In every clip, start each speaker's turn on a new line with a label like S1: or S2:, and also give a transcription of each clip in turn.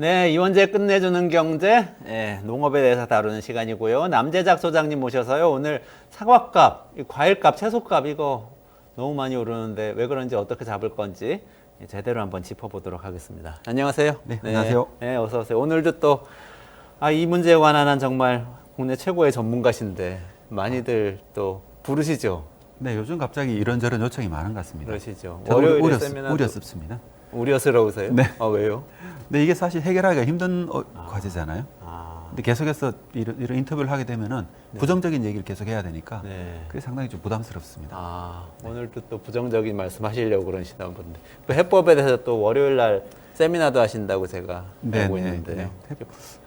S1: 네, 이원재 끝내주는 경제, 농업에 대해서 다루는 시간이고요. 남재작 소장님 모셔서요. 오늘 사과값, 과일값, 채소값 이거 너무 많이 오르는데 왜 그런지 어떻게 잡을 건지 제대로 한번 짚어보도록 하겠습니다. 안녕하세요.
S2: 네, 안녕하세요.
S1: 네, 어서 오세요. 오늘도 또 이 문제에 관한 정말 국내 최고의 전문가신데 많이들 또 부르시죠.
S2: 네, 요즘 갑자기 이런저런 요청이 많은 것 같습니다.
S1: 그러시죠.
S2: 저도
S1: 월요일에 세미나도
S2: 우려스럽습니다.
S1: 우려스러우세요?
S2: 네.
S1: 왜요?
S2: 근데 이게 사실 해결하기가 힘든 과제잖아요.
S1: 아,
S2: 근데 계속해서 이런 인터뷰를 하게 되면은 부정적인 얘기를 계속 해야 되니까
S1: 네.
S2: 그게 상당히 좀 부담스럽습니다.
S1: 오늘도 또 부정적인 말씀 하시려고 그러시나 본데. 그 해법에 대해서 또 월요일 날 세미나도 하신다고 제가 알고 있는데요.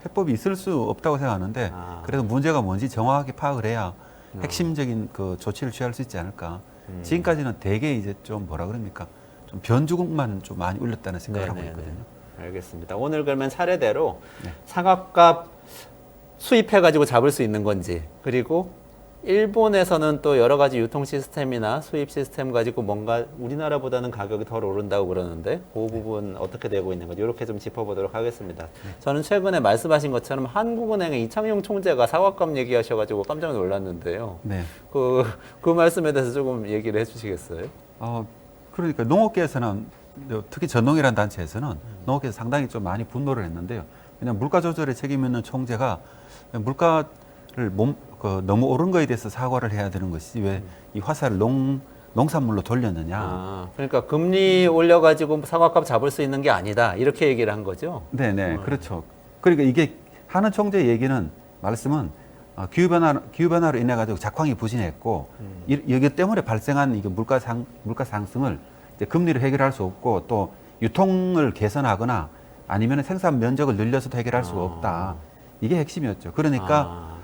S2: 해법이 있을 수 없다고 생각하는데 그래도 문제가 뭔지 정확하게 파악을 해야 핵심적인 그 조치를 취할 수 있지 않을까. 지금까지는 대개 이제 좀 뭐라 그럽니까? 좀 변주국만 좀 많이 울렸다는 생각을 하고 있거든요.
S1: 알겠습니다. 오늘 그러면 차례대로
S2: 네.
S1: 사과값 수입해가지고 잡을 수 있는 건지, 그리고 일본에서는 또 여러 가지 유통 시스템이나 수입 시스템 가지고 뭔가 우리나라보다는 가격이 덜 오른다고 그러는데 그 부분 어떻게 되고 있는 건지 이렇게 좀 짚어보도록 하겠습니다. 저는 최근에 말씀하신 것처럼 한국은행의 이창용 총재가 사과값 얘기하셔가지고 깜짝 놀랐는데요.
S2: 네.
S1: 그 말씀에 대해서 조금 얘기를 해주시겠어요?
S2: 그러니까 농업계에서는 특히 전농이라는 단체에서는 농업계에서 상당히 좀 많이 분노를 했는데요. 그냥 물가 조절에 책임 있는 총재가 물가를 너무 오른 거에 대해서 사과를 해야 되는 것이지 왜 이 화살을 농산물로 돌렸느냐.
S1: 그러니까 금리 올려가지고 사과값 잡을 수 있는 게 아니다 이렇게 얘기를 한 거죠.
S2: 네네 그렇죠. 그러니까 이게 하는 총재 얘기는 말씀은 기후변화로 인해 가지고 작황이 부진했고 여기 때문에 발생한 이게 물가 상승을 이제 금리로 해결할 수 없고 또 유통을 개선하거나 아니면 생산 면적을 늘려서도 해결할 수가 없다. 이게 핵심이었죠. 그러니까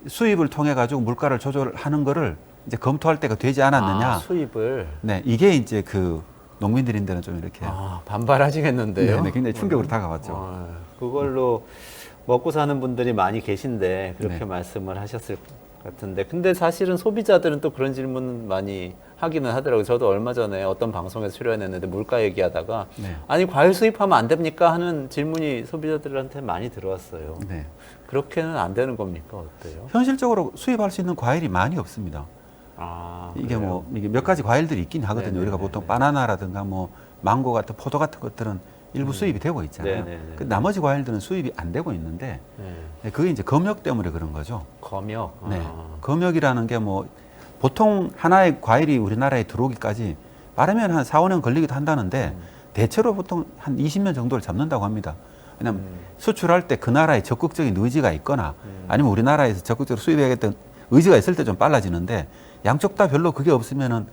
S2: 수입을 통해 가지고 물가를 조절하는 거를 이제 검토할 때가 되지 않았느냐.
S1: 수입을.
S2: 네, 이게 이제 그 농민들인데는 좀 이렇게
S1: 반발하시겠는데요.
S2: 네, 굉장히 충격으로 다가왔죠.
S1: 그걸로 먹고 사는 분들이 많이 계신데 그렇게
S2: 네.
S1: 말씀을 하셨을 것 같은데, 근데 사실은 소비자들은 또 그런 질문 많이 하기는 하더라고요. 저도 얼마 전에 어떤 방송에 출연했는데 물가 얘기하다가
S2: 네.
S1: 아니 과일 수입하면 안 됩니까 하는 질문이 소비자들한테 많이 들어왔어요.
S2: 네.
S1: 그렇게는 안 되는 겁니까? 어때요?
S2: 현실적으로 수입할 수 있는 과일이 많이 없습니다. 이게
S1: 그래요?
S2: 이게 몇 가지 과일들이 있긴 하거든요.
S1: 네네네네.
S2: 우리가 보통 바나나라든가 뭐 망고 같은 포도 같은 것들은 일부 수입이 되고 있잖아요.
S1: 네네네.
S2: 그 나머지 과일들은 수입이 안 되고 있는데 그게 이제 검역 때문에 그런 거죠.
S1: 검역.
S2: 네. 검역이라는 게 뭐 보통 하나의 과일이 우리나라에 들어오기까지 빠르면 한 4, 5년 걸리기도 한다는데 대체로 보통 한 20년 정도를 잡는다고 합니다. 왜냐하면 수출할 때 그 나라에 적극적인 의지가 있거나 아니면 우리나라에서 적극적으로 수입해야겠다는 의지가 있을 때 좀 빨라지는데 양쪽 다 별로 그게 없으면은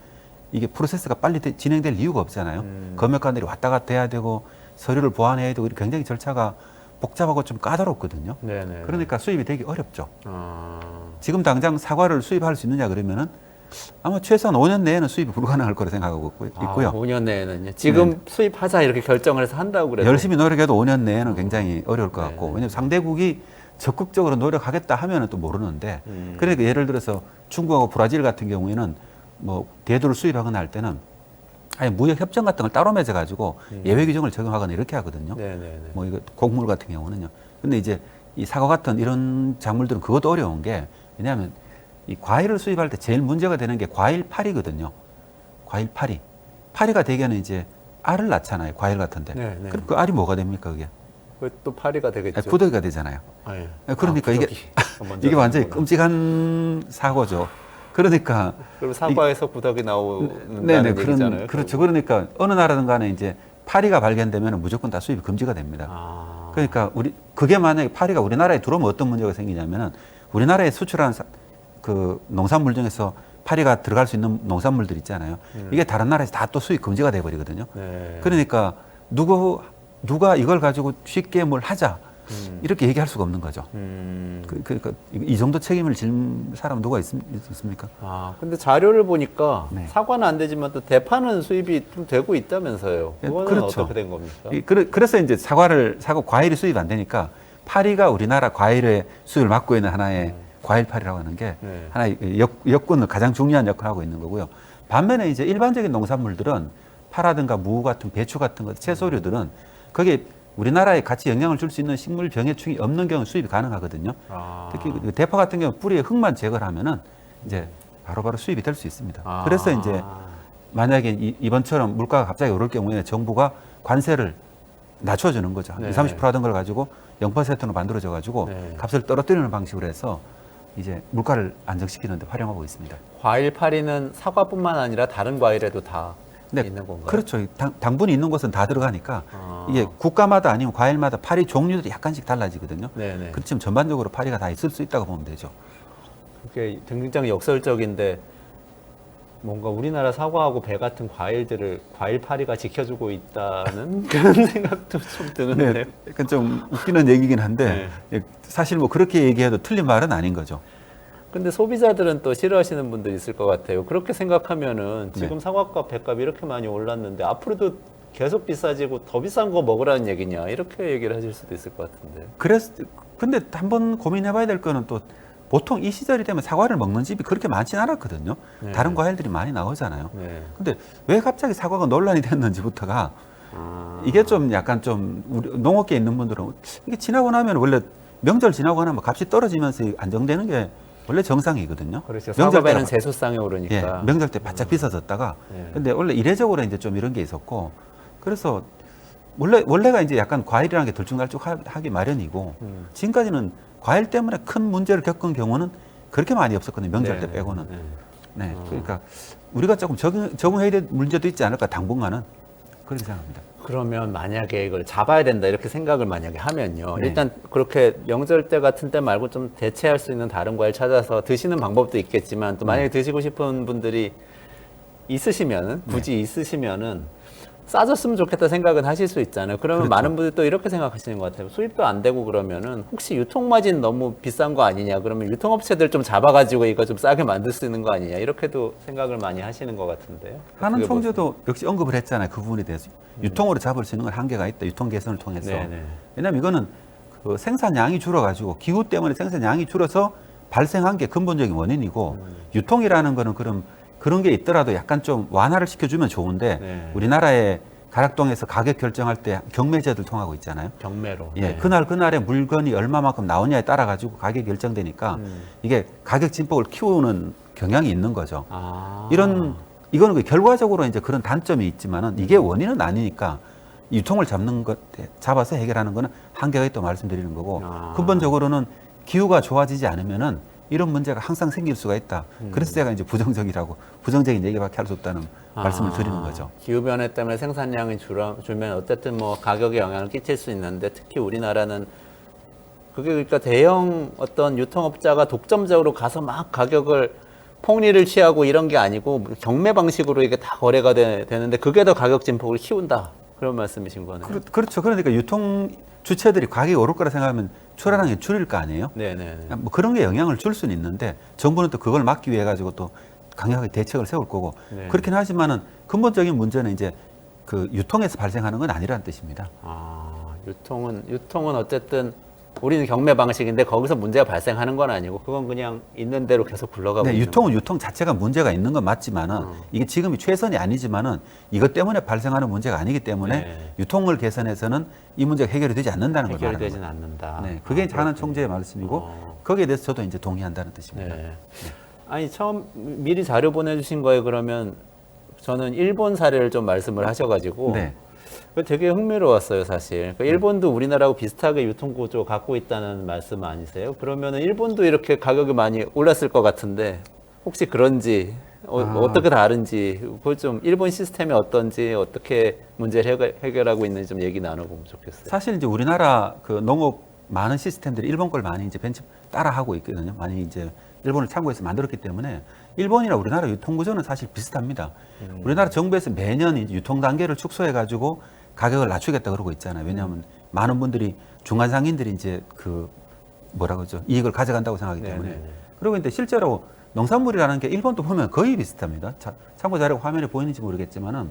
S2: 이게 프로세스가 빨리 진행될 이유가 없잖아요. 검역관들이 왔다 갔다 해야 되고 서류를 보완해야 되고 굉장히 절차가 복잡하고 좀 까다롭거든요.
S1: 네네.
S2: 그러니까 수입이 되기 어렵죠. 지금 당장 사과를 수입할 수 있느냐 그러면은 아마 최소한 5년 내에는 수입이 불가능할 거라 생각하고 있고요.
S1: 5년 내에는요. 지금 수입하자 이렇게 결정을 해서 한다고 그래도
S2: 열심히 노력해도 5년 내에는 굉장히 어려울 것 같고,
S1: 네네.
S2: 왜냐하면 상대국이 적극적으로 노력하겠다 하면은 또 모르는데, 그러니까 예를 들어서 중국하고 브라질 같은 경우에는 뭐 대두를 수입하거나 할 때는 아예 무역 협정 같은 걸 따로 맺어가지고 예외 규정을 적용하거나 이렇게 하거든요.
S1: 네네네.
S2: 뭐 이거 곡물 같은 경우는요. 근데 이제 이 사과 같은 이런 작물들은 그것도 어려운 게, 왜냐하면 이 과일을 수입할 때 제일 문제가 되는 게 과일 파리거든요. 과일 파리. 파리가 대개는 이제 알을 낳잖아요. 과일 같은데.
S1: 네네.
S2: 그럼 그 알이 뭐가 됩니까, 그게?
S1: 또 파리가 되겠죠.
S2: 부더기가 되잖아요. 그러니까 이게 완전히 끔찍한 사고죠. 그러니까
S1: 그럼 사과에서 부덕이 나오는
S2: 네네,
S1: 얘기잖아요.
S2: 그렇죠. 그러니까 어느 나라든 간에 이제 파리가 발견되면 무조건 다 수입이 금지가 됩니다. 그러니까 그게 만약에 파리가 우리나라에 들어오면 어떤 문제가 생기냐면은 우리나라에 수출한 그 농산물 중에서 파리가 들어갈 수 있는 농산물들 있잖아요. 이게 다른 나라에서 다 또 수입 금지가 돼버리거든요.
S1: 네.
S2: 그러니까 누가 이걸 가지고 쉽게 뭘 하자 이렇게 얘기할 수가 없는 거죠. 그러니까 이 정도 책임을 질 사람 누가 있습니까?
S1: 근데 자료를 보니까
S2: 네.
S1: 사과는 안 되지만 또 대파는 수입이 좀 되고 있다면서요. 그거는
S2: 그렇죠.
S1: 어떻게 된 겁니까?
S2: 그래서 이제 사과 과일이 수입 안 되니까 파리가 우리나라 과일의 수입을 맡고 있는 하나의 과일 파리라고 하는 게 하나의 여건을 가장 중요한 역할을 하고 있는 거고요. 반면에 이제 일반적인 농산물들은 파라든가 무 같은 배추 같은 것, 채소류들은 거기에 우리나라에 같이 영향을 줄 수 있는 식물 병해충이 없는 경우 수입이 가능하거든요. 특히 그 대파 같은 경우 뿌리에 흙만 제거를 하면은 이제 바로바로 수입이 될 수 있습니다. 그래서 이제 만약에 이번처럼 물가가 갑자기 오를 경우에 정부가 관세를 낮춰주는 거죠.
S1: 네.
S2: 20, 30% 하던 걸 가지고 0%로 만들어져 가지고
S1: 네.
S2: 값을 떨어뜨리는 방식으로 해서 이제 물가를 안정시키는 데 활용하고 있습니다.
S1: 과일 파리는 사과뿐만 아니라 다른 과일에도 다 있는 건가요?
S2: 그렇죠. 당분이 있는 곳은 다 들어가니까 이게 국가마다 아니면 과일마다 파리 종류들이 약간씩 달라지거든요.
S1: 네네.
S2: 그렇지만 전반적으로 파리가 다 있을 수 있다고 보면 되죠.
S1: 그게 굉장히 역설적인데 뭔가 우리나라 사과하고 배 같은 과일들을 과일 파리가 지켜주고 있다는 그런 생각도 좀 드는데요.
S2: 네, 약간 좀 웃기는 얘기긴 한데 사실 뭐 그렇게 얘기해도 틀린 말은 아닌 거죠.
S1: 근데 소비자들은 또 싫어하시는 분들이 있을 것 같아요. 그렇게 생각하면은 지금
S2: 네.
S1: 사과값, 배값이 이렇게 많이 올랐는데 앞으로도 계속 비싸지고 더 비싼 거 먹으라는 얘기냐 이렇게 얘기를 하실 수도 있을 것 같은데.
S2: 근데 한번 고민해봐야 될 거는 또 보통 이 시절이 되면 사과를 먹는 집이 그렇게 많지는 않았거든요.
S1: 네.
S2: 다른 과일들이 많이 나오잖아요.
S1: 네.
S2: 근데 왜 갑자기 사과가 논란이 됐는지부터가 이게 좀 약간 좀 우리 농업계에 있는 분들은 이게 지나고 나면 원래 명절 지나고 나면 값이 떨어지면서 안정되는 게 원래 정상이거든요.
S1: 그렇죠.
S2: 명절
S1: 사과배는
S2: 때가
S1: 재수상에 오르니까.
S2: 예, 명절 때 바짝 비싸졌다가
S1: 네.
S2: 근데 원래 이례적으로 이제 좀 이런 게 있었고 그래서 원래가 이제 약간 과일이라는 게 들쭉날쭉하기 마련이고 지금까지는 과일 때문에 큰 문제를 겪은 경우는 그렇게 많이 없었거든요. 명절 때
S1: 네,
S2: 빼고는.
S1: 네.
S2: 네. 그러니까 우리가 조금 적응해야 될 문제도 있지 않을까 당분간은 그렇게 생각합니다.
S1: 그러면 만약에 이걸 잡아야 된다 이렇게 생각을 만약에 하면요.
S2: 네.
S1: 일단 그렇게 명절 때 같은 때 말고 좀 대체할 수 있는 다른 과일 찾아서 드시는 방법도 있겠지만 또 만약에 드시고 싶은 분들이 있으시면은 굳이 있으시면은 싸졌으면 좋겠다 생각은 하실 수 있잖아요. 그러면
S2: 그렇죠.
S1: 많은 분들이 또 이렇게 생각하시는 것 같아요. 수입도 안 되고 그러면은 혹시 유통마진 너무 비싼 거 아니냐? 그러면 유통업체들 좀 잡아가지고 이거 좀 싸게 만들 수 있는 거 아니냐? 이렇게도 생각을 많이 하시는 것 같은데요.
S2: 한은
S1: 어떻게
S2: 총재도 역시 언급을 했잖아요. 그 부분에 대해서 유통으로 잡을 수 있는 건 한계가 있다. 유통 개선을 통해서.
S1: 네네.
S2: 왜냐하면 이거는 그 생산량이 줄어가지고 기후 때문에 생산량이 줄어서 발생한 게 근본적인 원인이고 유통이라는 거는 그런 게 있더라도 약간 좀 완화를 시켜주면 좋은데
S1: 네.
S2: 우리나라의 가락동에서 가격 결정할 때 경매제들 통하고 있잖아요.
S1: 경매로.
S2: 예,
S1: 네.
S2: 그날의 물건이 얼마만큼 나오냐에 따라 가지고 가격이 결정되니까 이게 가격 진폭을 키우는 경향이 있는 거죠.
S1: 아.
S2: 이거는 결과적으로 이제 그런 단점이 있지만은 이게 원인은 아니니까 유통을 잡아서 해결하는 거는 한계가 있다고 말씀드리는 거고 근본적으로는 기후가 좋아지지 않으면은 이런 문제가 항상 생길 수가 있다. 그래서 제가 이제 부정적인 얘기밖에 할 수 없다는 말씀을 드리는 거죠.
S1: 기후변화 때문에 생산량이 줄면 어쨌든 뭐 가격에 영향을 끼칠 수 있는데 특히 우리나라는 그게 그러니까 대형 어떤 유통업자가 독점적으로 가서 막 가격을 폭리를 취하고 이런 게 아니고 경매 방식으로 이게 다 거래가 되는데 그게 더 가격 진폭을 키운다. 그런 말씀이신 거네요.
S2: 그렇죠. 그러니까 유통 주체들이 가격이 오를 거라 생각하면 출하량이 줄일 거 아니에요?
S1: 네네.
S2: 뭐 그런 게 영향을 줄 수는 있는데 정부는 또 그걸 막기 위해 가지고 또 강력하게 대책을 세울 거고
S1: 네.
S2: 그렇긴 하지만은 근본적인 문제는 이제 그 유통에서 발생하는 건 아니라는 뜻입니다.
S1: 유통은 어쨌든 우리는 경매 방식인데 거기서 문제가 발생하는 건 아니고 그건 그냥 있는 대로 계속 굴러가고
S2: 네,
S1: 있는
S2: 유통은 유통 자체가 문제가 있는 건 맞지만은 이게 지금이 최선이 아니지만은 이것 때문에 발생하는 문제가 아니기 때문에
S1: 네.
S2: 유통을 개선해서는 이 문제가 해결이 되지 않는다는 걸 말하는
S1: 해결되진
S2: 거예요.
S1: 않는다.
S2: 네, 그게 한은
S1: 그렇군요.
S2: 총재의 말씀이고 거기에 대해서 저도 이제 동의한다는 뜻입니다.
S1: 네. 아니 처음 미리 자료 보내주신 거에 그러면 저는 일본 사례를 좀 말씀을 하셔가지고
S2: 네.
S1: 그게 되게 흥미로웠어요 사실. 그러니까 일본도 우리나라하고 비슷하게 유통 구조 갖고 있다는 말씀 아니세요? 그러면은 일본도 이렇게 가격이 많이 올랐을 것 같은데 혹시 그런지 어떻게 다른지 그걸 좀 일본 시스템이 어떤지 어떻게 문제를 해결하고 있는지 좀 얘기 나눠보면 좋겠어요.
S2: 사실 이제 우리나라 그 농업 많은 시스템들이 일본 걸 많이 이제 따라하고 있거든요. 많이 이제 일본을 참고해서 만들었기 때문에 일본이나 우리나라 유통 구조는 사실 비슷합니다. 우리나라 정부에서 매년 이제 유통 단계를 축소해 가지고 가격을 낮추겠다 그러고 있잖아요. 왜냐하면 많은 분들이 중간 상인들이 이제 그 뭐라 그러죠 이익을 가져간다고 생각하기 때문에.
S1: 네네네.
S2: 그리고 이제 실제로 농산물이라는 게 일본도 보면 거의 비슷합니다. 참고 자료가 화면에 보이는지 모르겠지만은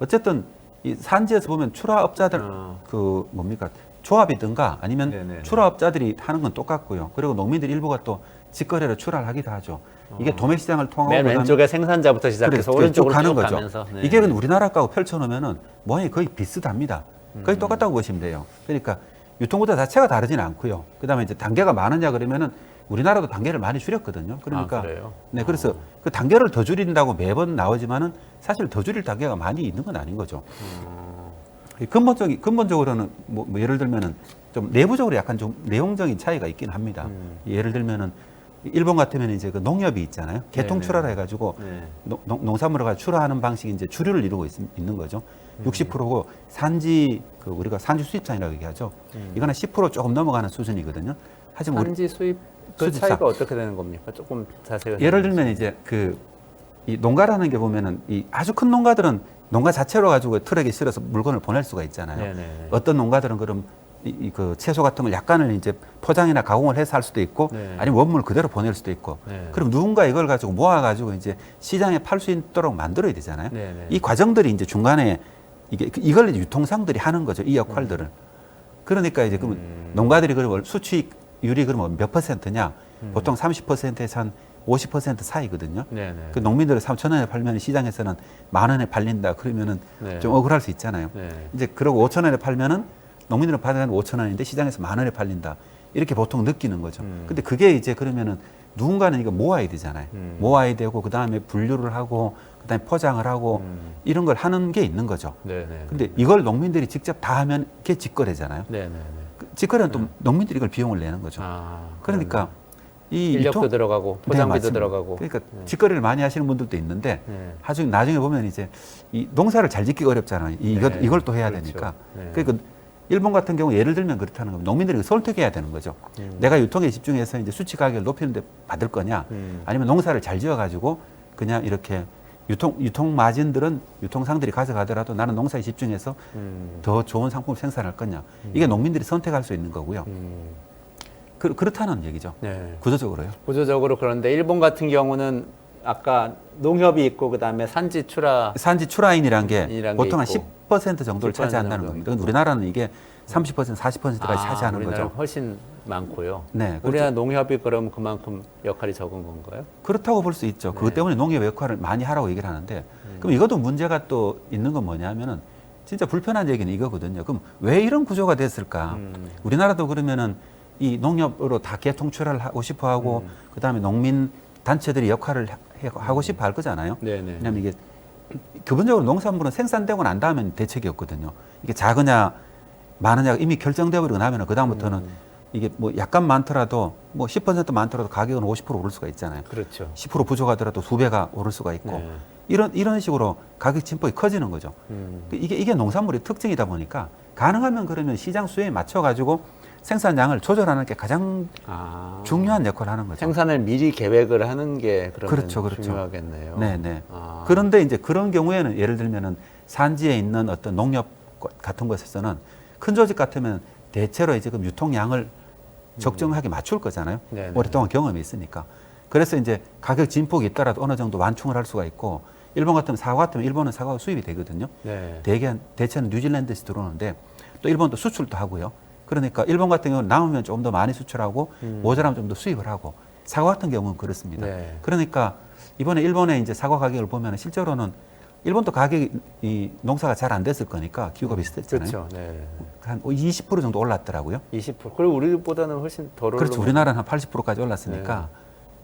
S2: 어쨌든 이 산지에서 보면 출하업자들 그 뭡니까 조합이든가 아니면
S1: 네네네.
S2: 출하업자들이 하는 건 똑같고요. 그리고 농민들 일부가 또 직거래로 출하를 하기도 하죠. 이게 도매 시장을 통하고
S1: 맨 왼쪽에 생산자부터 시작해서
S2: 그래,
S1: 오른쪽으로
S2: 쭉 가는
S1: 쭉
S2: 거죠.
S1: 가면서 네.
S2: 이게 우리나라 거하고 펼쳐놓으면은 모양이 거의 비슷합니다. 거의 똑같다고 보시면 돼요. 그러니까 유통구조 자체가 다르지는 않고요. 그다음에 이제 단계가 많으냐 그러면은 우리나라도 단계를 많이 줄였거든요. 그러니까
S1: 그래요?
S2: 네, 그래서 그 단계를 더 줄인다고 매번 나오지만은 사실 더 줄일 단계가 많이 있는 건 아닌 거죠. 이 근본적으로는 뭐 예를 들면은 좀 내부적으로 약간 좀 내용적인 차이가 있긴 합니다. 예를 들면은 일본 같으면 이제 그 농협이 있잖아요. 개통
S1: 네네.
S2: 출하라 해가지고
S1: 네.
S2: 농산물을 가지고 출하하는 방식이 이제 주류를 이루고 있는 거죠. 60%고 산지 그 우리가 산지 수입산이라고 얘기하죠. 이거는 10% 조금 넘어가는 수준이거든요. 하지만 우리
S1: 산지 수입 그
S2: 수집상.
S1: 차이가 어떻게 되는 겁니까? 조금 자세히
S2: 예를 들면 이제 그 이 농가라는 게 보면은 이 아주 큰 농가들은 농가 자체로 가지고 트럭에 실어서 물건을 보낼 수가 있잖아요.
S1: 네네.
S2: 어떤 농가들은 그럼 그 채소 같은 걸 약간을 이제 포장이나 가공을 해서 할 수도 있고
S1: 네.
S2: 아니면 원물 그대로 보낼 수도 있고
S1: 네.
S2: 그럼 누군가 이걸 가지고 모아가지고 이제 시장에 팔 수 있도록 만들어야 되잖아요.
S1: 네네.
S2: 이 과정들이 이제 중간에 이걸 이제 유통상들이 하는 거죠. 이 역할들을. 그러니까 이제 그러면 농가들이 그러면 수취율이 그러면 몇 퍼센트냐? 보통 30%에서 한 50% 사이거든요.
S1: 네네.
S2: 그 농민들은 3,000원에 팔면 시장에서는 10,000원에 팔린다. 그러면은
S1: 네.
S2: 좀 억울할 수 있잖아요.
S1: 네.
S2: 이제 그러고 5,000원에 팔면은 농민들은 받아가는 5,000원인데 시장에서 10,000원에 팔린다. 이렇게 보통 느끼는 거죠. 근데 그게 이제 그러면은 누군가는 이거 모아야 되잖아요. 모아야 되고 그다음에 분류를 하고 그다음에 포장을 하고 이런 걸 하는 게 있는 거죠.
S1: 네네.
S2: 근데 이걸 농민들이 직접 다 하면 그게 직거래잖아요.
S1: 네네네.
S2: 그 직거래는 또 농민들이 이걸 비용을 내는 거죠. 그러니까 이
S1: 인력도
S2: 유통-
S1: 들어가고
S2: 네,
S1: 포장비도
S2: 맞습니다.
S1: 들어가고.
S2: 그러니까 직거래를 많이 하시는 분들도 있는데
S1: 네.
S2: 나중에 보면 이제 이 농사를 잘 짓기가 어렵잖아요.
S1: 네.
S2: 이걸 또 해야
S1: 그렇죠.
S2: 되니까.
S1: 네.
S2: 그러니까 일본 같은 경우 예를 들면 그렇다는 겁니다. 농민들이 설득해야 되는 거죠. 내가 유통에 집중해서 이제 수치 가격을 높이는데 받을 거냐, 아니면 농사를 잘 지어가지고 그냥 이렇게 유통 마진들은 유통상들이 가져가더라도 나는 농사에 집중해서 더 좋은 상품을 생산할 거냐. 이게 농민들이 선택할 수 있는 거고요. 그렇다는 얘기죠.
S1: 네.
S2: 구조적으로요.
S1: 구조적으로 그런데 일본 같은 경우는 아까 농협이 있고 그다음에 산지 출하
S2: 산지 출하인이라는 게
S1: 이란 게
S2: 보통 한
S1: 있고.
S2: 10% 정도를
S1: 10%
S2: 차지한다는
S1: 정도.
S2: 겁니다. 근데 우리나라는 이게 30%, 40%까지 차지하는
S1: 우리나라는
S2: 거죠.
S1: 훨씬 많고요.
S2: 네,
S1: 우리나라 농협이 그럼 그만큼 역할이 적은 건가요?
S2: 그렇다고 볼 수 있죠. 그것
S1: 네.
S2: 때문에 농nghiệp 역할을 많이 하라고 얘기를 하는데 그럼 이것도 문제가 또 있는 건 뭐냐면은 진짜 불편한 얘기는 이거거든요. 그럼 왜 이런 구조가 됐을까? 우리나라도 그러면은 이 농협으로 다 개통 출하를 하고 싶어 하고 그다음에 농민 단체들이 역할을 하고 싶어 할 거잖아요.
S1: 네네.
S2: 왜냐하면 이게 기본적으로 농산물은 생산되고 난 다음엔 대책이 없거든요. 이게 작으냐 많으냐가 이미 결정되어 버리고 나면은 그다음부터는 이게 뭐 약간 많더라도 뭐 10% 많더라도 가격은 50% 오를 수가 있잖아요.
S1: 그렇죠.
S2: 10% 부족하더라도 2배가 오를 수가 있고
S1: 네.
S2: 이런 식으로 가격 진폭이 커지는 거죠. 이게 농산물의 특징이다 보니까 가능하면 그러면 시장 수요에 맞춰 가지고 생산량을 조절하는 게 가장 중요한 역할을 하는 거죠.
S1: 생산을 미리 계획을 하는 게 그러면
S2: 그렇죠.
S1: 중요하겠네요.
S2: 네네.
S1: 아.
S2: 그런데 이제 그런 경우에는 예를 들면은 산지에 있는 어떤 농협 같은 곳에서는 큰 조직 같으면 대체로 이제 그 유통량을 적정하게 맞출 거잖아요.
S1: 네네.
S2: 오랫동안 경험이 있으니까. 그래서 이제 가격 진폭이 있더라도 어느 정도 완충을 할 수가 있고 일본 같으면 일본은 사과가 수입이 되거든요.
S1: 네.
S2: 대체는 뉴질랜드에서 들어오는데 또 일본도 수출도 하고요. 그러니까 일본 같은 경우는 남으면 좀 더 많이 수출하고 모자라면 좀 더 수입을 하고 사과 같은 경우는 그렇습니다.
S1: 네.
S2: 그러니까 이번에 일본의 이제 사과 가격을 보면 실제로는 일본도 가격이 이 농사가 잘 안 됐을 거니까 기후가 비슷했잖아요.
S1: 그렇죠. 네.
S2: 한 20% 정도 올랐더라고요.
S1: 20%. 그리고 우리보다는 훨씬 덜
S2: 그렇죠.
S1: 오르면-
S2: 우리나라는 한 80%까지 올랐으니까.
S1: 네.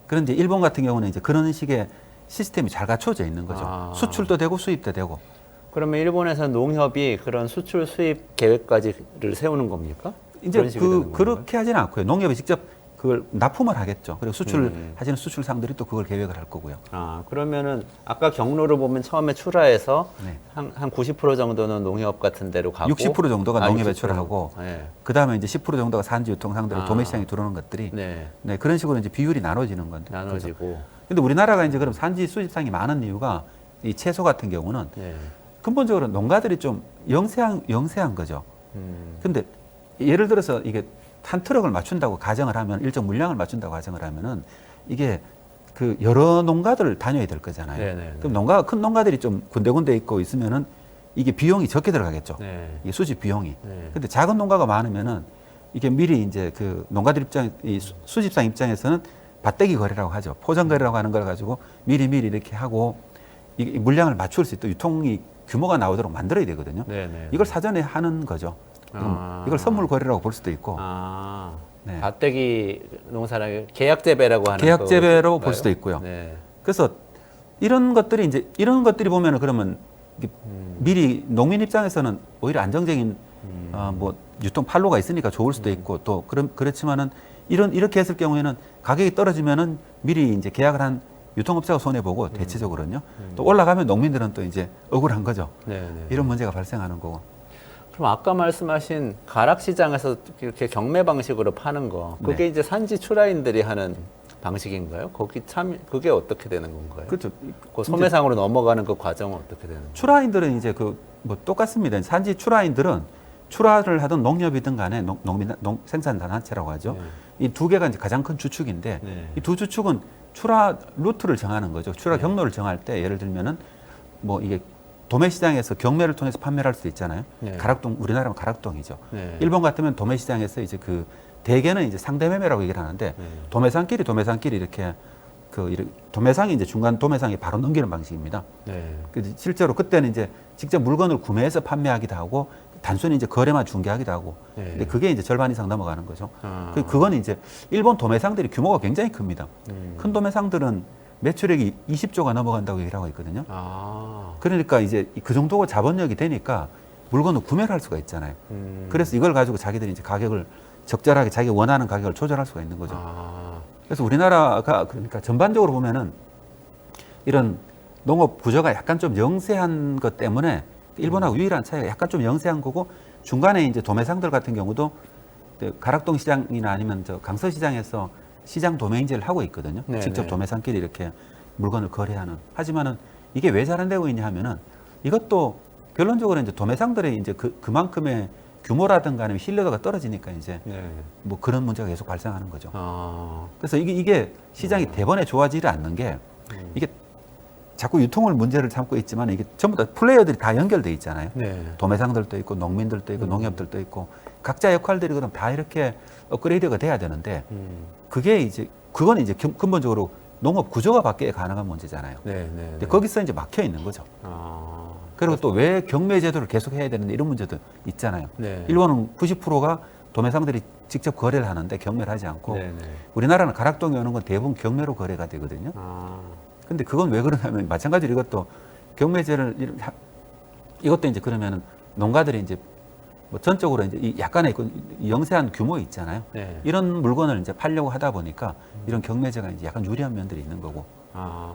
S2: 그런데 일본 같은 경우는 이제 그런 식의 시스템이 잘 갖춰져 있는 거죠.
S1: 아.
S2: 수출도 되고 수입도 되고.
S1: 그러면 일본에서 농협이 그런 수출 수입 계획까지를 세우는 겁니까?
S2: 이제
S1: 그런 식으로 되는 건가요?
S2: 그렇게 하지는 않고요. 농협이 직접 그걸 납품을 하겠죠. 그리고 하시는 수출상들이 또 그걸 계획을 할 거고요.
S1: 그러면은 아까 경로를 보면 처음에 출하해서
S2: 네.
S1: 한 90% 정도는 농협 같은 데로 가고
S2: 60% 정도가 농협에
S1: 60%.
S2: 출하하고
S1: 네.
S2: 그다음에 이제 10% 정도가 산지 유통상들로 도매시장에 들어오는 것들이
S1: 네.
S2: 네, 그런 식으로 이제 비율이 나눠지는 건데.
S1: 나눠지고.
S2: 근데 우리나라가 이제 그럼 산지 수입상이 많은 이유가 이 채소 같은 경우는
S1: 네.
S2: 근본적으로 농가들이 좀 영세한 거죠. 근데 예를 들어서 이게 한 트럭을 맞춘다고 가정을 하면 일정 물량을 맞춘다고 가정을 하면은 이게 그 여러 농가들을 다녀야 될 거잖아요.
S1: 네네네.
S2: 그럼 큰 농가들이 좀 군데군데 있고 있으면은 이게 비용이 적게 들어가겠죠.
S1: 네.
S2: 이게 수집 비용이.
S1: 네.
S2: 근데 작은 농가가 많으면은 이게 미리 이제 그 농가들 수집상 입장에서는 밭대기 거래라고 하죠. 포장 거래라고 하는 걸 가지고 미리 이렇게 하고 이 물량을 맞출 수 있도록 유통이 규모가 나오도록 만들어야 되거든요.
S1: 네네.
S2: 이걸 사전에 하는 거죠. 이걸 선물 거래라고 볼 수도 있고 네.
S1: 밭대기 농사랑 계약 재배라고 하는
S2: 계약 재배로
S1: 거인가요?
S2: 볼 수도 있고요.
S1: 네.
S2: 그래서 이런 것들이 보면은 그러면 미리 농민 입장에서는 오히려 안정적인 뭐 유통 판로가 있으니까 좋을 수도 있고 또 그렇지만은 이렇게 했을 경우에는 가격이 떨어지면은 미리 이제 계약을 한 유통업체가 손해 보고 대체적으로는요. 또 올라가면 농민들은 또 이제 억울한 거죠.
S1: 네네.
S2: 이런 문제가 발생하는 거고.
S1: 그럼 아까 말씀하신 가락 시장에서 이렇게 경매 방식으로 파는 거, 그게 이제 산지 출하인들이 하는 방식인가요? 그게 어떻게 되는 건가요?
S2: 그렇죠.
S1: 그 소매상으로 넘어가는 그 과정은 어떻게 되는 거예요?
S2: 출하인들은 이제 뭐 똑같습니다. 산지 출하인들은 출하를 하든 농협이든 간에 생산단체라고 하죠. 이 두 개가 이제 가장 큰 주축인데 이 두 주축은 출하 루트를 정하는 거죠. 출하 경로를 정할 때 예를 들면은 뭐 이게 도매 시장에서 경매를 통해서 판매를 할 수도 있잖아요. 가락동, 우리나라는 가락동이죠. 일본 같으면 도매 시장에서 이제 그 대개는 이제 상대 매매라고 얘기를 하는데 도매상끼리 이렇게 도매상이 이제 중간 도매상에 바로 넘기는 방식입니다. 실제로 그때는 이제 직접 물건을 구매해서 판매하기도 하고 단순히 이제 거래만 중개하기도 하고 근데 그게 이제 절반 이상 넘어가는 거죠. 그건 이제 일본 도매상들이 규모가 굉장히 큽니다. 큰 도매상들은 매출액이 20조가 넘어간다고 얘기를 하고 있거든요. 그러니까 이제 그 정도가 자본력이 되니까 물건을 구매를 할 수가 있잖아요. 그래서 이걸 가지고 자기들이 이제 가격을 적절하게 자기가 원하는 가격을 조절할 수가 있는 거죠. 그래서 우리나라가 그러니까 전반적으로 보면은 이런 농업 구조가 약간 좀 영세한 것 때문에 일본하고 유일한 차이가 약간 좀 영세한 거고 중간에 이제 도매상들 같은 경우도 가락동 시장이나 아니면 저 강서 시장에서 시장 도매인제를 하고 있거든요. 직접 도매상끼리 이렇게 물건을 거래하는. 하지만은 이게 왜 잘 안 되고 있냐 하면은 이것도 결론적으로 이제 도매상들의 이제 그만큼의 규모라든가 아니면 신뢰도가 떨어지니까 이제 뭐 그런 문제가 계속 발생하는 거죠. 그래서 이게 시장이 대번에 좋아지지 않는 게 이게 자꾸 유통을 문제를 삼고 있지만 이게 전부 다 플레이어들이 다 연결돼 있잖아요. 도매상들도 있고 농민들도 있고 농협들도 있고 각자 역할들이 그럼 다 이렇게 업그레이드가 돼야 되는데 그건 이제 근본적으로 농업 구조가 바뀌어야 가능한 문제잖아요. 근데 거기서 이제 막혀 있는 거죠. 그리고 또 왜 경매 제도를 계속 해야 되는데 이런 문제도 있잖아요. 일본은 90%가 도매상들이 직접 거래를 하는데 경매를 하지 않고 우리나라는 가락동에 오는 건 대부분 경매로 거래가 되거든요. 근데 그건 왜 그러냐면 마찬가지로 이것도 경매제를 이것도 이제 그러면은 농가들이 이제 뭐 전적으로 이제 약간의 영세한 규모 있잖아요. 이런 물건을 이제 팔려고 하다 보니까 이런 경매제가 이제 약간 유리한 면들이 있는 거고.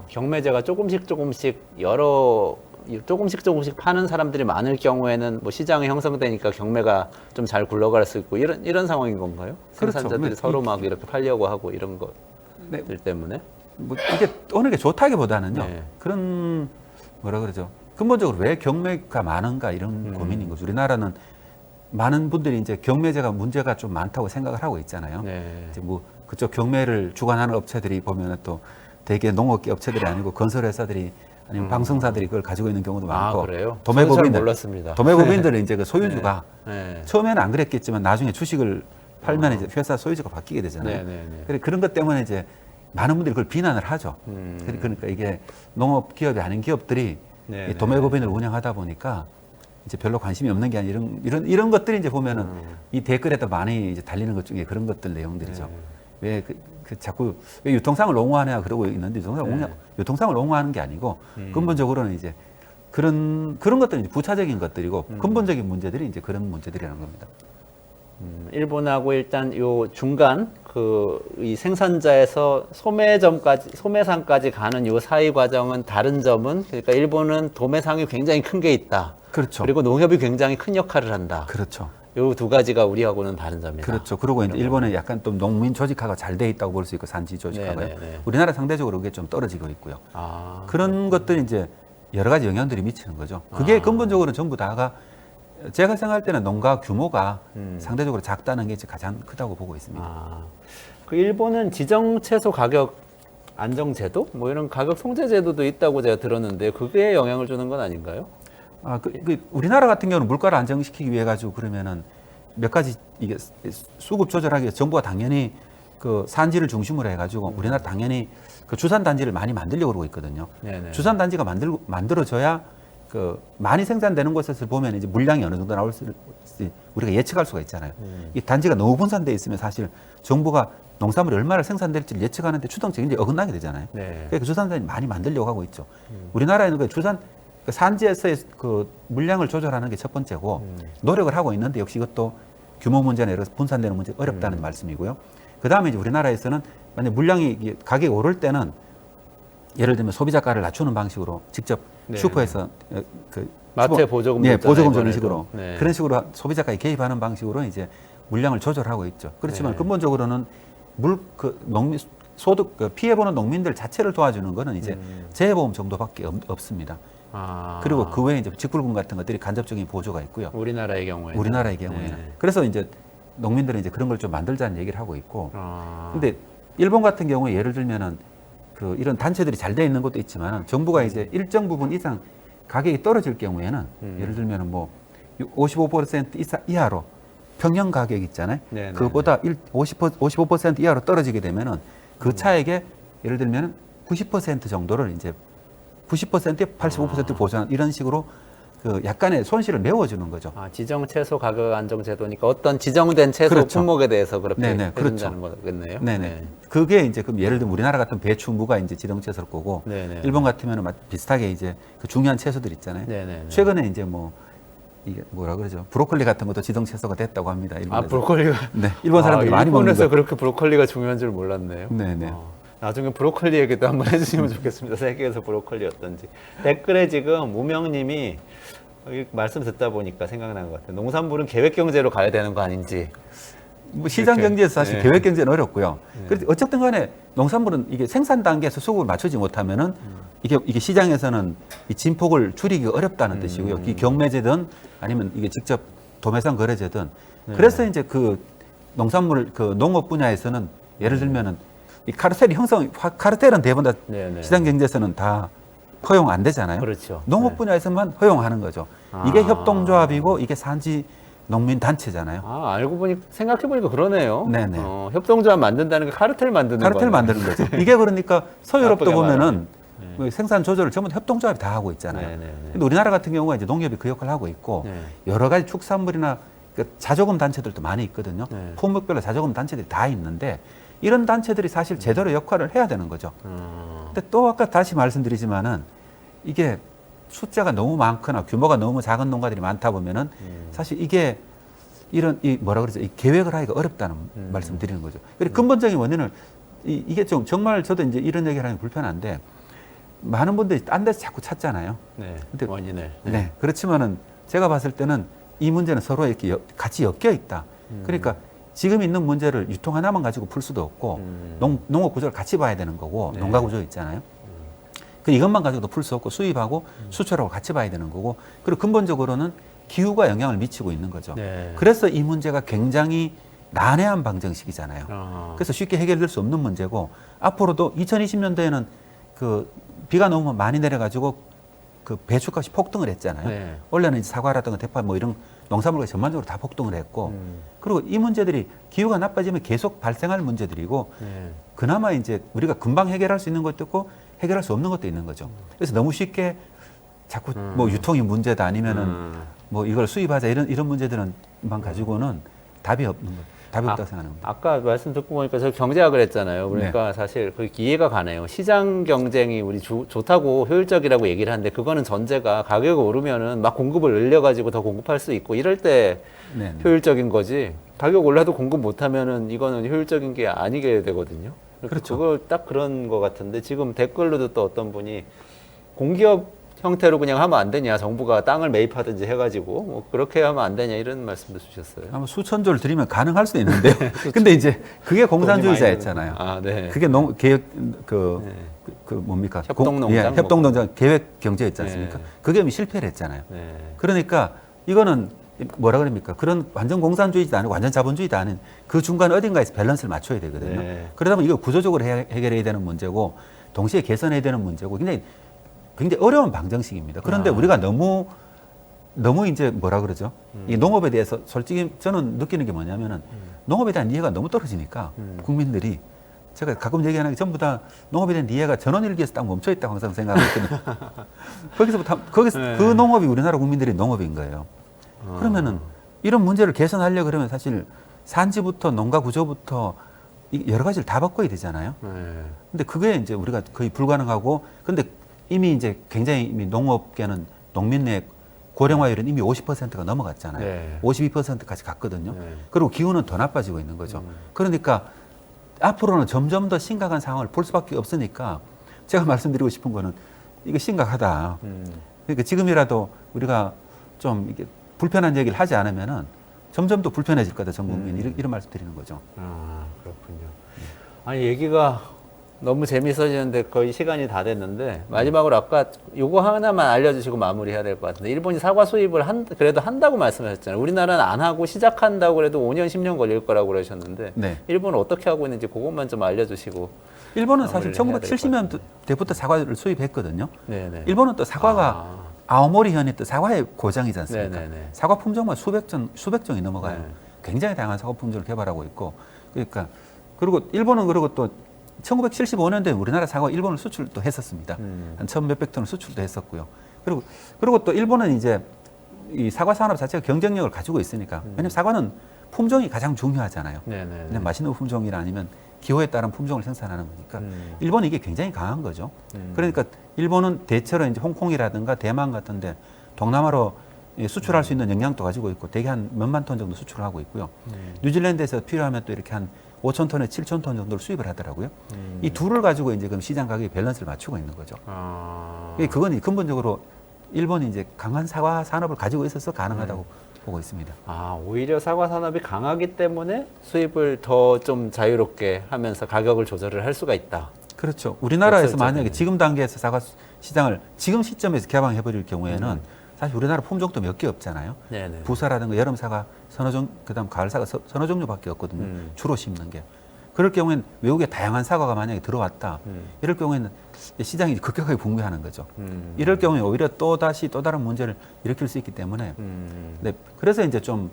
S1: 경매제가 조금씩 파는 사람들이 많을 경우에는 뭐 시장이 형성되니까 경매가 좀 잘 굴러갈 수 있고 이런 상황인 건가요?
S2: 그렇죠.
S1: 생산자들이 서로 막 이렇게 팔려고 하고 이런 것들 때문에.
S2: 뭐 이게 어느 게 좋다기보다는요. 그런 뭐라 그러죠. 근본적으로 왜 경매가 많은가 이런 고민인 거죠. 우리나라는 많은 분들이 이제 경매제가 문제가 좀 많다고 생각을 하고 있잖아요. 이제 뭐 그쪽 경매를 주관하는 업체들이 보면은 또 대개 농업계 업체들이 아니고 건설회사들이 아니면 방송사들이 그걸 가지고 있는 경우도 많고.
S1: 그래요?
S2: 도매법인들
S1: 몰랐습니다.
S2: 도매법인들은 이제 그 소유주가 처음에는 안 그랬겠지만 나중에 주식을 팔면 이제 회사 소유주가 바뀌게 되잖아요. 그런 것 때문에 이제 많은 분들이 그걸 비난을 하죠. 그러니까 이게 농업 기업이 아닌 기업들이 이 도매법인을 운영하다 보니까 이제 별로 관심이 없는 게 아니라 이런 것들이 이제 보면은 이 댓글에도 많이 이제 달리는 것 중에 그런 것들 내용들이죠. 왜 자꾸 왜 유통상을 옹호하냐 그러고 있는데 유통상을 옹호하는 게 아니고 근본적으로는 이제 그런 것들은 이제 부차적인 것들이고 근본적인 문제들이 이제 그런 문제들이라는 겁니다.
S1: 일본하고 일단 요 중간 이 생산자에서 소매상까지 가는 요 사이 과정은 다른 점은 그러니까 일본은 도매상이 굉장히 큰 게 있다.
S2: 그렇죠.
S1: 그리고 농협이 굉장히 큰 역할을 한다.
S2: 그렇죠.
S1: 요 두 가지가 우리하고는 다른 점이다.
S2: 그렇죠. 그리고 이제 일본은 약간 또 농민 조직화가 잘 돼 있다고 볼 수 있고 산지 조직화가요. 우리나라 상대적으로 그게 좀 떨어지고 있고요. 그런 것들이 이제 여러 가지 영향들이 미치는 거죠. 그게 근본적으로 전부 다가 제가 생각할 때는 농가 규모가 상대적으로 작다는 게 가장 크다고 보고 있습니다.
S1: 그 일본은 지정 채소 가격 안정 제도 뭐 이런 가격 통제 제도도 있다고 제가 들었는데 그게 영향을 주는 건 아닌가요?
S2: 우리나라 같은 경우는 물가를 안정시키기 위해 가지고 그러면은 몇 가지 이게 수급 조절하기 위해서 정부가 당연히 그 산지를 중심으로 해가지고 우리나라 당연히 그 주산 단지를 많이 만들려고 그러고 있거든요. 주산 단지가 만들어져야 그 많이 생산되는 곳에서 보면 이제 물량이 어느 정도 나올지 우리가 예측할 수가 있잖아요. 이 단지가 너무 분산돼 있으면 사실 정부가 농산물이 얼마나 생산될지 예측하는데 추정치 굉장히 어긋나게 되잖아요.
S1: 네.
S2: 그러니까 주산자들이 많이 만들려고 하고 있죠. 우리나라에는 그 그 산지에서의 그 물량을 조절하는 게 첫 번째고 노력을 하고 있는데 역시 이것도 규모 문제나 여러 분산되는 문제 어렵다는 말씀이고요. 그 다음에 이제 우리나라에서는 만약 물량이 가격이 오를 때는 예를 들면 소비자가를 낮추는 방식으로 직접
S1: 네.
S2: 슈퍼에서 그
S1: 마트에 보조금
S2: 네,
S1: 줬잖아요,
S2: 보조금 주는
S1: 이번에도.
S2: 식으로
S1: 네.
S2: 그런 식으로 소비자가에 개입하는 방식으로 이제 물량을 조절하고 있죠. 그렇지만
S1: 네.
S2: 근본적으로는 농민 소득 피해 보는 농민들 자체를 도와주는 거는 이제 재해보험 정도밖에 없습니다.
S1: 아.
S2: 그리고 그 외에 이제 직불금 같은 것들이 간접적인 보조가 있고요.
S1: 우리나라의 경우에.
S2: 우리나라의 경우에는.
S1: 네.
S2: 그래서 이제 농민들은 이제 그런 걸 좀 만들자는 얘기를 하고 있고.
S1: 아.
S2: 근데 일본 같은 경우에 예를 들면은 그 이런 단체들이 잘 돼 있는 것도 있지만 정부가 이제 일정 부분 이상 가격이 떨어질 경우에는 예를 들면은 뭐 55% 이하로 평형 가격 있잖아요.
S1: 네네.
S2: 그거보다 55% 이하로 떨어지게 되면은 그 차액의 예를 들면은 90% 정도를 이제 90%에 85% 보전 이런 식으로 그 약간의 손실을 메워주는 거죠.
S1: 아, 지정 채소 가격 안정 제도니까 어떤 지정된 채소
S2: 그렇죠.
S1: 품목에 대해서 그렇게
S2: 네네,
S1: 해준다는
S2: 그렇죠.
S1: 거겠네요.
S2: 네네.
S1: 네.
S2: 그게 이제 그럼 예를 들면 우리나라 같은 배추, 무가 이제 지정채소일 거고
S1: 네네.
S2: 일본 같으면은 비슷하게 이제 그 중요한 채소들 있잖아요.
S1: 네네.
S2: 최근에 이제 뭐 이게 뭐라 그러죠? 브로콜리 같은 것도 지정채소가 됐다고 합니다. 일본에서.
S1: 아, 브로콜리가.
S2: 네, 일본 사람들이 많이 먹는
S1: 일본에서
S2: 거.
S1: 그렇게 브로콜리가 중요한 줄 몰랐네요.
S2: 네네.
S1: 나중에 브로콜리 얘기도 한번 해주시면 좋겠습니다. 세계에서 브로콜리 어떤지. 댓글에 지금 우명님이 말씀 듣다 보니까 생각난 것 같아요. 농산물은 계획 경제로 가야 되는 거 아닌지.
S2: 뭐 시장
S1: 이렇게.
S2: 경제에서 사실
S1: 네.
S2: 계획 경제는 어렵고요. 그래서 어쨌든 간에 농산물은 이게 생산 단계에서 수급을 맞추지 못하면은 이게 시장에서는 이 진폭을 줄이기 어렵다는 뜻이고요. 이 경매제든 아니면 이게 직접 도매상 거래제든. 그래서 이제 그 농산물 그 농업 분야에서는 예를 들면은 이 카르텔은 대부분 다
S1: 네네.
S2: 시장 경제에서는 다 허용 안 되잖아요.
S1: 그렇죠.
S2: 농업
S1: 네.
S2: 분야에서만 허용하는 거죠. 이게
S1: 아.
S2: 협동조합이고 이게 산지 농민 단체잖아요.
S1: 아, 알고 보니 생각해보니까 그러네요.
S2: 네네.
S1: 협동조합 만든다는 게 카르텔 만드는
S2: 카르텔
S1: 거네요.
S2: 만드는 거죠. 이게 그러니까 서유럽도
S1: 나쁘게
S2: 보면은
S1: 말하면.
S2: 뭐 생산 조절을 전부 다 협동조합이 다 하고 있잖아요.
S1: 네네네.
S2: 근데 우리나라 같은 경우가 이제 농협이 그 역할을 하고 있고
S1: 네.
S2: 여러 가지 축산물이나 그 자조금 단체들도 많이 있거든요.
S1: 네.
S2: 품목별로 자조금 단체들이 다 있는데 이런 단체들이 사실 제대로 역할을 해야 되는 거죠. 근데 또 아까 다시 말씀드리지만은 이게 숫자가 너무 많거나 규모가 너무 작은 농가들이 많다 보면은 사실 이게 이런 이 뭐라 그러죠? 이 계획을 하기가 어렵다는 말씀드리는 거죠. 그리고 근본적인 원인을 이게 좀 정말 저도 이제 이런 얘기를 하면 불편한데 많은 분들이 딴 데서 자꾸 찾잖아요.
S1: 네.
S2: 근데
S1: 원인을.
S2: 네. 그렇지만은 제가 봤을 때는 이 문제는 서로 이렇게 같이 엮여 있다. 그러니까 지금 있는 문제를 유통 하나만 가지고 풀 수도 없고 농업 구조를 같이 봐야 되는 거고
S1: 네.
S2: 농가 구조 있잖아요. 그 이것만 가지고도 풀 수 없고 수입하고 수출하고 같이 봐야 되는 거고 그리고 근본적으로는 기후가 영향을 미치고 있는 거죠.
S1: 네.
S2: 그래서 이 문제가 굉장히 난해한 방정식이잖아요.
S1: 아.
S2: 그래서 쉽게 해결될 수 없는 문제고 앞으로도 2020년도에는 그 비가 너무 많이 내려가지고 그 배추값이 폭등을 했잖아요.
S1: 네.
S2: 원래는 이제 사과라든가 대파 뭐 이런 농산물이 전반적으로 다 폭등을 했고 그리고 이 문제들이 기후가 나빠지면 계속 발생할 문제들이고
S1: 네.
S2: 그나마 이제 우리가 금방 해결할 수 있는 것도 있고 해결할 수 없는 것도 있는 거죠. 그래서 너무 쉽게 자꾸 뭐 유통이 문제다 아니면은 뭐 이걸 수입하자 이런 문제들은만 가지고는 답이 없는 거, 답이 없다고 생각하는 겁니다.
S1: 아까 말씀 듣고 보니까 저 경제학을 했잖아요. 그러니까 사실 그 이해가 가네요. 시장 경쟁이 우리 좋다고 효율적이라고 얘기를 하는데 그거는 전제가 가격이 오르면은 막 공급을 늘려가지고 더 공급할 수 있고 이럴 때
S2: 네네.
S1: 효율적인 거지. 가격 올라도 공급 못하면은 이거는 효율적인 게 아니게 되거든요.
S2: 그렇죠.
S1: 그걸 딱 그런 것 같은데 지금 댓글로도 또 어떤 분이 공기업 형태로 그냥 하면 안 되냐, 정부가 땅을 매입하든지 해가지고 뭐 그렇게 하면 안 되냐 이런 말씀도 주셨어요.
S2: 아마 수천 조를 드리면 가능할 수도 있는데 근데 이제 그게 공산주의자였잖아요.
S1: 아, 네.
S2: 그게 계획
S1: 네.
S2: 그 뭡니까?
S1: 협동농장 뭐
S2: 협동농장 계획 경제였지 않습니까?
S1: 네.
S2: 그게 실패를 했잖아요.
S1: 네.
S2: 그러니까 이거는 뭐라 그럽니까? 그런 완전 공산주의도 아니고 완전 자본주의도 아닌 그 중간 어딘가에서 밸런스를 맞춰야 되거든요.
S1: 네.
S2: 그러다 보면 이거 구조적으로 해결해야 되는 문제고 동시에 개선해야 되는 문제고 굉장히 어려운 방정식입니다. 그런데 우리가 너무 이제 뭐라 그러죠? 이 농업에 대해서 솔직히 저는 느끼는 게 뭐냐면은 농업에 대한 이해가 너무 떨어지니까 국민들이 제가 가끔 얘기하는 게 전부 다 농업에 대한 이해가 전원일기에서 딱 멈춰 있다고 항상 생각하거든요. 거기서
S1: 네.
S2: 그 농업이 우리나라 국민들의 농업인 거예요. 그러면은 이런 문제를 개선하려고 그러면 사실 산지부터 농가 구조부터 여러 가지를 다 바꿔야 되잖아요.
S1: 네.
S2: 근데 그게 이제 우리가 거의 불가능하고, 근데 이미 이제 굉장히 이미 농업계는 농민 내 고령화율은 이미 50%가 넘어갔잖아요.
S1: 네.
S2: 52%까지 갔거든요.
S1: 네.
S2: 그리고 기후는 더 나빠지고 있는 거죠. 그러니까 앞으로는 점점 더 심각한 상황을 볼 수밖에 없으니까 제가 말씀드리고 싶은 거는 이거 심각하다. 그러니까 지금이라도 우리가 좀 이게 불편한 얘기를 하지 않으면은 점점 더 불편해질 거다, 전 국민. 이런 말씀 드리는 거죠.
S1: 아, 그렇군요. 아니, 얘기가 너무 재밌어지는데 거의 시간이 다 됐는데, 마지막으로 아까 요거 하나만 알려주시고 마무리해야 될 것 같은데, 일본이 사과 수입을 그래도 한다고 말씀하셨잖아요. 우리나라는 안 하고 시작한다고 그래도 5년, 10년 걸릴 거라고 그러셨는데,
S2: 네.
S1: 일본은 어떻게 하고 있는지 그것만 좀 알려주시고.
S2: 일본은 사실
S1: 마무리를 해야 될것
S2: 1970년대부터 사과를 수입했거든요.
S1: 네네.
S2: 일본은 또 사과가 아오모리 현이 또 사과의 고장이지 않습니까?
S1: 네네네.
S2: 사과 품종만 수백 종이 넘어가요.
S1: 네.
S2: 굉장히 다양한 사과 품종을 개발하고 있고, 그러니까 그리고 일본은 그리고 또 1975년도에 우리나라 사과 일본을 수출도 했었습니다. 한 1,몇백 톤을 수출도 했었고요. 그리고 또 일본은 이제 이 사과 산업 자체가 경쟁력을 가지고 있으니까, 왜냐면 사과는 품종이 가장 중요하잖아요.
S1: 네네.
S2: 그냥 맛있는 품종이나 아니면 기호에 따른 품종을 생산하는 거니까 일본이 이게 굉장히 강한 거죠. 그러니까 일본은 대체로 이제 홍콩이라든가 대만 같은데 동남아로 수출할 수 있는 역량도 가지고 있고 대개 한 몇만 톤 정도 수출을 하고 있고요. 뉴질랜드에서 필요하면 또 이렇게 한 5천 톤에 7천 톤 정도를 수입을 하더라고요. 이 둘을 가지고 이제 그럼 시장 가격의 밸런스를 맞추고 있는 거죠. 그건 근본적으로 일본이 이제 강한 사과 산업을 가지고 있어서 가능하다고 보고 있습니다.
S1: 아, 오히려 사과 산업이 강하기 때문에 수입을 더 좀 자유롭게 하면서 가격을 조절을 할 수가 있다.
S2: 그렇죠. 우리나라에서
S1: 역설적이네.
S2: 만약에 지금 단계에서 사과 시장을 지금 시점에서 개방해 버릴 경우에는 사실 우리나라 품종도 몇 개 없잖아요.
S1: 네네.
S2: 부사라든가 여름 사과 서너 종, 그다음 가을 사과 서너 종류밖에 없거든요. 주로 심는 게. 그럴 경우에는 외국의 다양한 사과가 만약에 들어왔다. 이럴 경우에는 시장이 급격하게 붕괴하는 거죠. 이럴 경우에 오히려 또 다른 문제를 일으킬 수 있기 때문에. 네, 그래서 이제 좀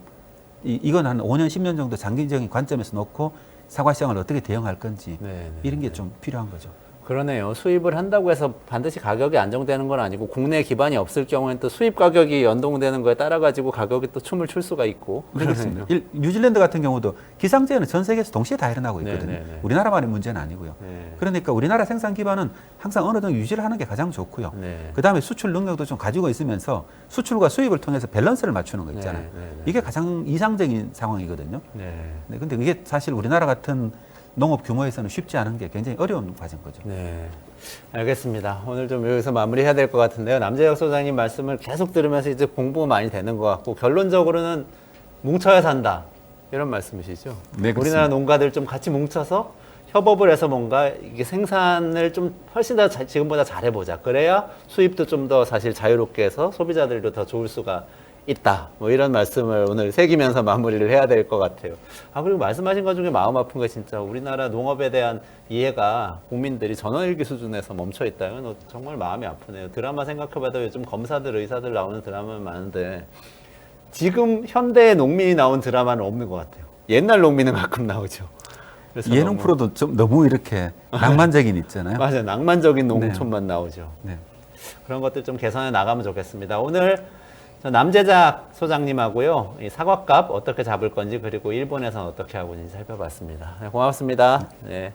S2: 이건 한 5년, 10년 정도 장기적인 관점에서 놓고 사과 시장을 어떻게 대응할 건지
S1: 네네.
S2: 이런 게 좀 필요한 거죠.
S1: 그러네요. 수입을 한다고 해서 반드시 가격이 안정되는 건 아니고 국내 기반이 없을 경우에는 또 수입 가격이 연동되는 거에 따라 가지고 가격이 또 춤을 출 수가 있고.
S2: 그렇습니다. 뉴질랜드 같은 경우도 기상재해는 전 세계에서 동시에 다 일어나고 있거든요.
S1: 네네네.
S2: 우리나라만의 문제는 아니고요.
S1: 네.
S2: 그러니까 우리나라 생산 기반은 항상 어느 정도 유지를 하는 게 가장 좋고요.
S1: 네.
S2: 그다음에 수출 능력도 좀 가지고 있으면서 수출과 수입을 통해서 밸런스를 맞추는 거 있잖아요.
S1: 네네네.
S2: 이게 가장 이상적인 상황이거든요.
S1: 네.
S2: 네, 근데 이게 사실 우리나라 같은 농업 규모에서는 쉽지 않은 게 굉장히 어려운 과제인 거죠.
S1: 네. 알겠습니다. 오늘 좀 여기서 마무리해야 될 것 같은데요. 남재혁 소장님 말씀을 계속 들으면서 이제 공부가 많이 되는 것 같고 결론적으로는 뭉쳐야 산다. 이런 말씀이시죠?
S2: 네, 그렇습니다.
S1: 우리나라 농가들 좀 같이 뭉쳐서 협업을 해서 뭔가 이게 생산을 좀 훨씬 더 지금보다 잘해보자. 그래야 수입도 좀 더 사실 자유롭게 해서 소비자들도 더 좋을 수가 있다. 뭐 이런 말씀을 오늘 새기면서 마무리를 해야 될 것 같아요. 아, 그리고 말씀하신 것 중에 마음 아픈 거 진짜 우리나라 농업에 대한 이해가 국민들이 전원일기 수준에서 멈춰 있다. 이건 정말 마음이 아프네요. 드라마 생각해봐도 요즘 검사들, 의사들 나오는 드라마는 많은데 지금 현대의 농민이 나온 드라마는 없는 것 같아요. 옛날 농민은 가끔 나오죠. 그래서
S2: 예능 프로도 좀 너무 이렇게 낭만적인 있잖아요.
S1: 맞아요. 낭만적인 농촌만 나오죠.
S2: 네.
S1: 그런 것들 좀 개선해 나가면 좋겠습니다. 오늘 저 남재작 소장님하고요, 이 사과값 어떻게 잡을 건지 그리고 일본에서는 어떻게 하고 있는지 살펴봤습니다. 네, 고맙습니다. 네.